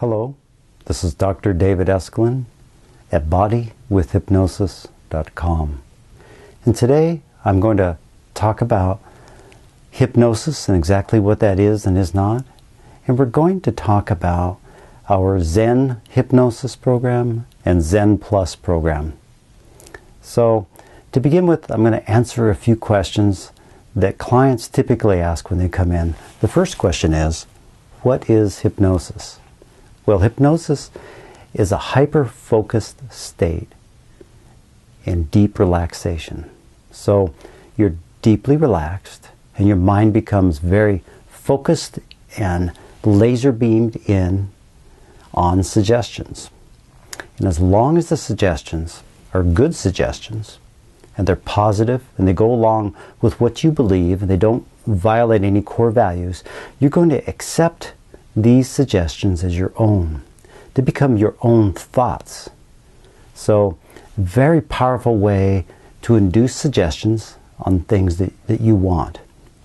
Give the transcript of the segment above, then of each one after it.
Hello, this is Dr. David Eskelin at bodywithhypnosis.com. And today I'm going to talk about hypnosis and exactly what that is and is not. And we're going to talk about our Zen Hypnosis program and Zen Plus program. So to begin with, I'm going to answer a few questions that clients typically ask when they come in. The first question is, what is hypnosis? Well, hypnosis is a hyper-focused state in deep relaxation. So you're deeply relaxed and your mind becomes very focused and laser beamed in on suggestions. And as long as the suggestions are good suggestions and they're positive and they go along with what you believe and they don't violate any core values, you're going to accept these suggestions as your own. They become your own thoughts. So, very powerful way to induce suggestions on things that you want.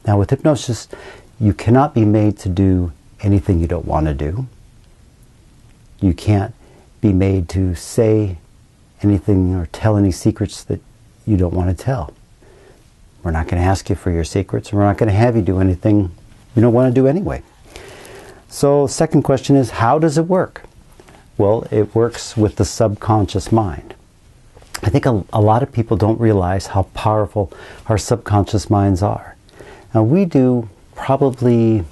Now with hypnosis, you cannot be made to do anything you don't want to do. You can't be made to say anything or tell any secrets that you don't want to tell. We're not going to ask you for your secrets, and we're not going to have you do anything you don't want to do anyway. So, second question is, how does it work? Well, it works with the subconscious mind. I think a lot of people don't realize how powerful our subconscious minds are. Now, we do probably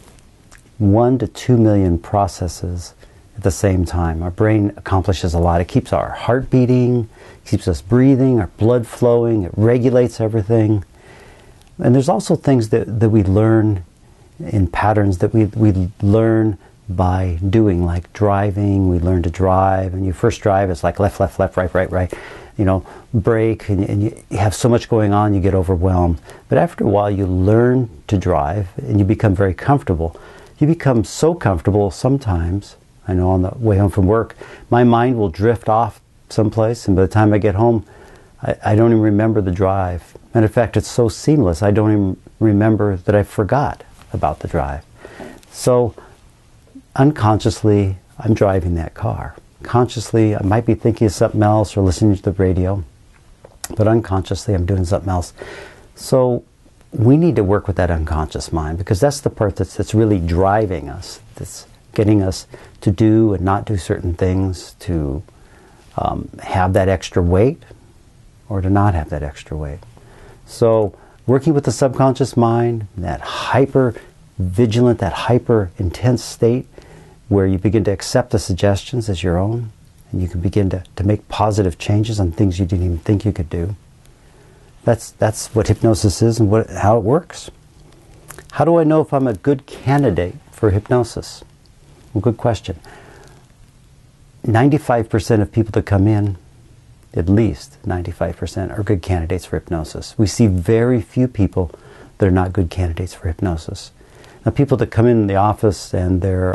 1 to 2 million processes at the same time. Our brain accomplishes a lot. It keeps our heart beating, keeps us breathing, our blood flowing, it regulates everything. And there's also things that we learn in patterns that we learn by doing, like driving. We learn to drive, and you first drive, it's like left, left, left, right, right, right. You know, brake, and you have so much going on, you get overwhelmed. But after a while, you learn to drive, and you become very comfortable. You become so comfortable sometimes, I know on the way home from work, my mind will drift off someplace, and by the time I get home, I don't even remember the drive. Matter of fact, it's so seamless, I don't even remember that I forgot about the drive. So unconsciously, I'm driving that car. Consciously, I might be thinking of something else or listening to the radio, but unconsciously, I'm doing something else. So we need to work with that unconscious mind, because that's the part that's really driving us, that's getting us to do and not do certain things, to have that extra weight or to not have that extra weight. So working with the subconscious mind, that hyper vigilant, that hyper intense state where you begin to accept the suggestions as your own, and you can begin to make positive changes on things you didn't even think you could do. That's what hypnosis is and how it works. How do I know if I'm a good candidate for hypnosis? Well, good question. 95% of people that come in, at least 95%, are good candidates for hypnosis. We see very few people that are not good candidates for hypnosis. Now, people that come in the office and they're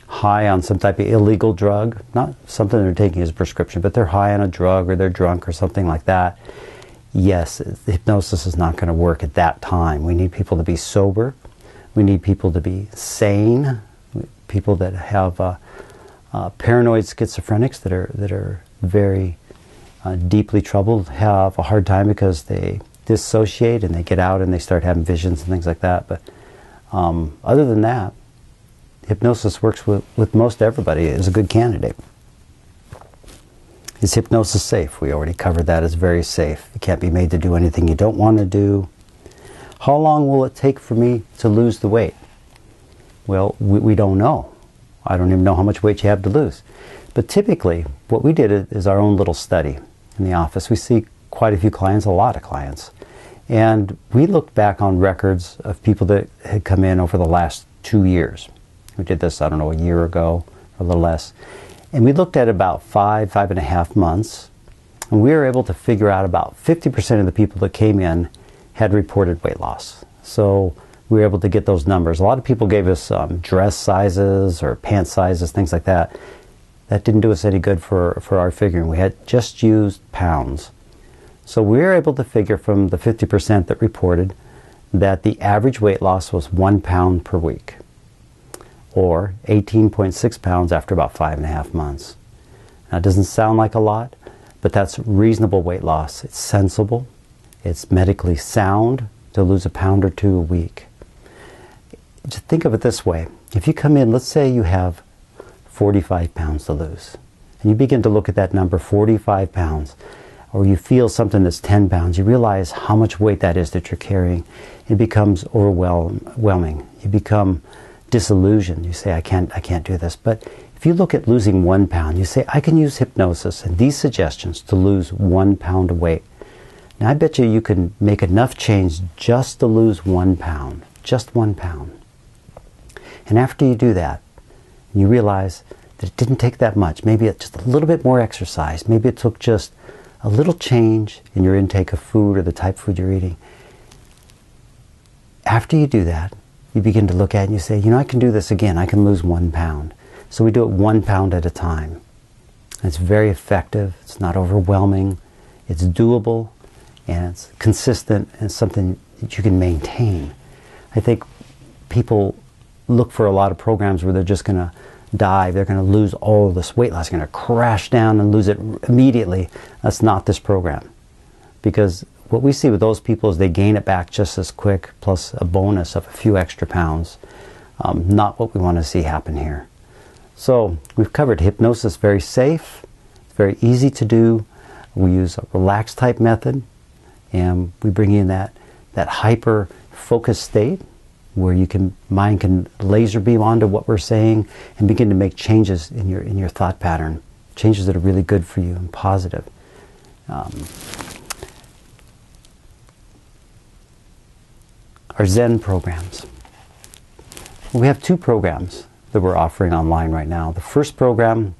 high on some type of illegal drug, not something they're taking as a prescription, but they're high on a drug or they're drunk or something like that, yes, the hypnosis is not going to work at that time. We need people to be sober. We need people to be sane. People that have paranoid schizophrenics that are very deeply troubled have a hard time because they dissociate and they get out and they start having visions and things like that. But other than that, hypnosis works with most everybody as a good candidate. Is hypnosis safe? We already covered that as very safe. You can't be made to do anything you don't want to do. How long will it take for me to lose the weight? Well, we don't know. I don't even know how much weight you have to lose. But typically, what we did is our own little study in the office. We see quite a few clients, a lot of clients. And we looked back on records of people that had come in over the last 2 years. We did this, I don't know, a year ago, or a little less. And we looked at about 5.5 months. And we were able to figure out about 50% of the people that came in had reported weight loss. So we were able to get those numbers. A lot of people gave us dress sizes or pant sizes, things like that. That didn't do us any good for our figuring. We had just used pounds. So we were able to figure from the 50% that reported that the average weight loss was 1 pound per week. or 18.6 pounds after about 5.5 months. Now, it doesn't sound like a lot, but that's reasonable weight loss. It's sensible. It's medically sound to lose a pound or two a week. Just think of it this way. If you come in, let's say you have 45 pounds to lose, and you begin to look at that number, 45 pounds, or you feel something that's 10 pounds, you realize how much weight that is that you're carrying. It becomes overwhelming. You become disillusioned. You say, I can't do this. But if you look at losing 1 pound, you say, I can use hypnosis and these suggestions to lose 1 pound of weight. Now, I bet you can make enough change just to lose 1 pound, just 1 pound. And after you do that, you realize that it didn't take that much. Maybe it's just a little bit more exercise. Maybe it took just a little change in your intake of food or the type of food you're eating. After you do that, you begin to look at it and you say, I can do this again. I can lose 1 pound. So we do it 1 pound at a time. And it's very effective. It's not overwhelming. It's doable. And it's consistent. And it's something that you can maintain. I think people look for a lot of programs where they're just going to dive. They're going to lose all this weight loss. They're going to crash down and lose it immediately. That's not this program. Because what we see with those people is they gain it back just as quick, plus a bonus of a few extra pounds. Not what we want to see happen here. So we've covered hypnosis, very safe, very easy to do. We use a relaxed type method, and we bring in that hyper focused state where mind can laser beam onto what we're saying and begin to make changes in your thought pattern, changes that are really good for you and positive. Our Zen programs. We have 2 programs that we're offering online right now. The first program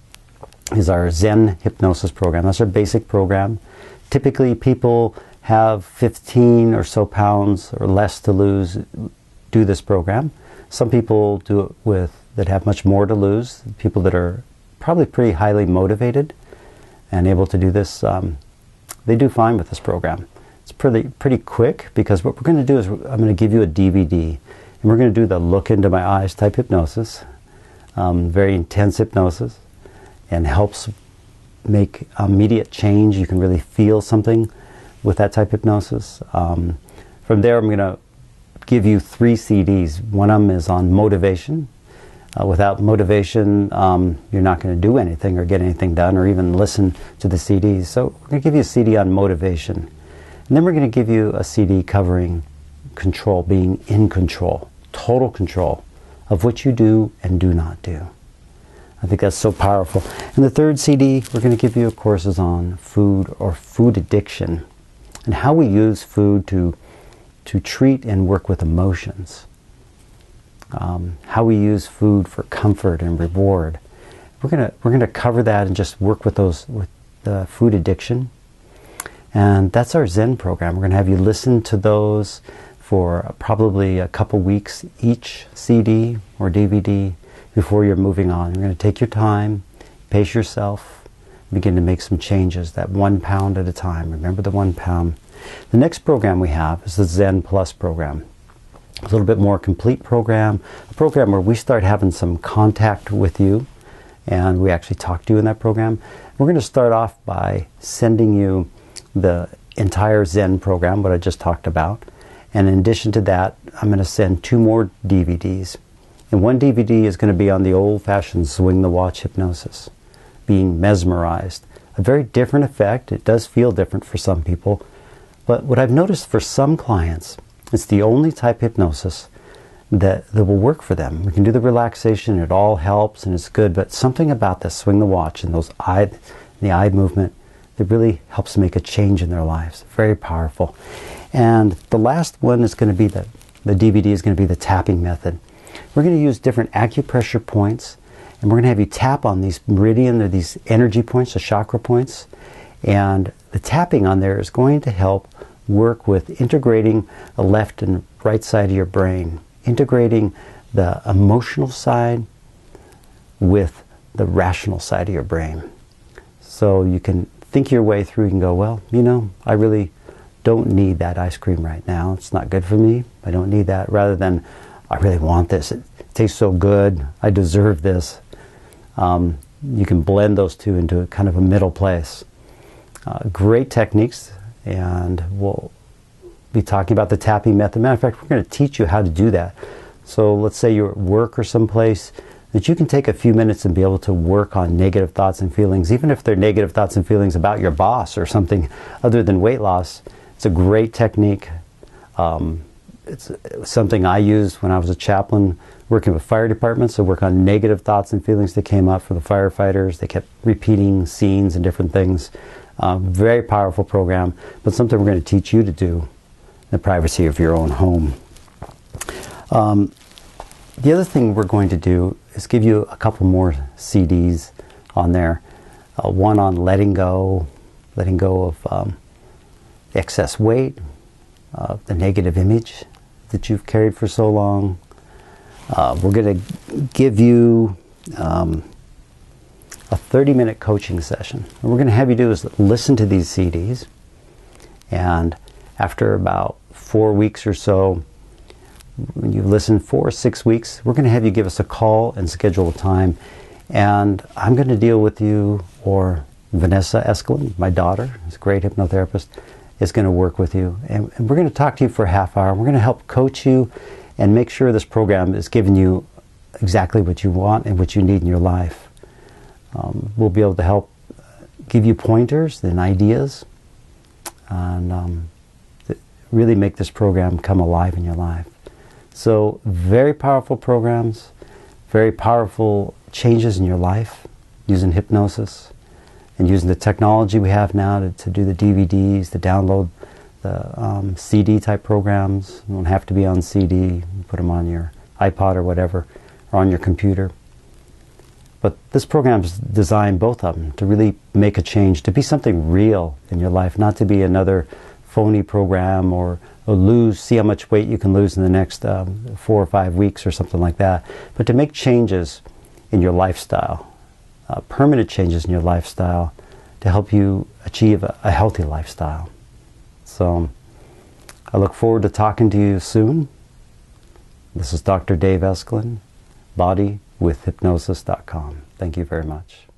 is our Zen Hypnosis program. That's our basic program. Typically, people have 15 or so pounds or less to lose, do this program. Some people do it that have much more to lose, people that are probably pretty highly motivated and able to do this. They do fine with this program. It's pretty quick, because what we're going to do is I'm going to give you a DVD, and we're going to do the look into my eyes type hypnosis, very intense hypnosis, and helps make immediate change. You can really feel something with that type of hypnosis. From there, I'm going to give you 3 CDs. One of them is on motivation. Without motivation, you're not going to do anything or get anything done or even listen to the CDs. So we're going to give you a CD on motivation. And then we're going to give you a CD covering control, being in control, total control of what you do and do not do. I think that's so powerful. And the third CD, we're going to give you courses on food or food addiction and how we use food to treat and work with emotions. How we use food for comfort and reward. We're gonna cover that and just work with the food addiction. And that's our Zen program. We're going to have you listen to those for probably a couple weeks each CD or DVD before you're moving on. You're going to take your time, pace yourself, begin to make some changes, that 1 pound at a time. Remember the 1 pound. The next program we have is the Zen Plus program. A little bit more complete program, a program where we start having some contact with you, and we actually talk to you in that program. We're going to start off by sending you the entire Zen program, what I just talked about. And in addition to that, I'm going to send 2 more DVDs. And one DVD is going to be on the old-fashioned swing the watch hypnosis, being mesmerized. A very different effect. It does feel different for some people. But what I've noticed for some clients, it's the only type of hypnosis that will work for them. We can do the relaxation, it all helps and it's good, but something about this swing the watch and the eye movement that really helps make a change in their lives. Very powerful. And the last one is going to be the DVD is going to be the tapping method. We're going to use different acupressure points, and we're going to have you tap on these meridian or these energy points, the chakra points, and the tapping on there is going to help work with integrating the left and right side of your brain, integrating the emotional side with the rational side of your brain. So you can think your way through and go, well, I really don't need that ice cream right now. It's not good for me. I don't need that. Rather than, I really want this. it tastes so good, I deserve this. You can blend those two into a kind of a middle place. Great techniques, and we'll be talking about the tapping method. Matter of fact, we're going to teach you how to do that. So let's say you're at work or someplace, that you can take a few minutes and be able to work on negative thoughts and feelings, even if they're negative thoughts and feelings about your boss or something other than weight loss. It's a great technique. It's something I used when I was a chaplain working with fire departments. I work on negative thoughts and feelings that came up for the firefighters. They kept repeating scenes and different things. Very powerful program, but something we're going to teach you to do in the privacy of your own home. The other thing we're going to do is give you a couple more CDs on there. One on letting go of excess weight, the negative image that you've carried for so long. We're going to give you a 30-minute coaching session. What we're going to have you do is listen to these CDs, and after about 4 weeks or so, when you listen 4 or 6 weeks, we're going to have you give us a call and schedule a time, and I'm going to deal with you, or Vanessa Eskelin, my daughter, who's a great hypnotherapist, is going to work with you, and we're going to talk to you for a half hour. We're going to help coach you and make sure this program is giving you exactly what you want and what you need in your life. We'll be able to help give you pointers and ideas, and really make this program come alive in your life. So very powerful programs, very powerful changes in your life using hypnosis and using the technology we have now to do the DVDs, to download the CD type programs. You don't have to be on CD. You put them on your iPod or whatever, or on your computer. But this program is designed, both of them, to really make a change, to be something real in your life, not to be another phony program or see how much weight you can lose in the next 4 or 5 weeks or something like that, but to make changes in your lifestyle, permanent changes in your lifestyle, to help you achieve a healthy lifestyle. So I look forward to talking to you soon. This is Dr. Dave Eskelin, bodywithhypnosis.com. Thank you very much.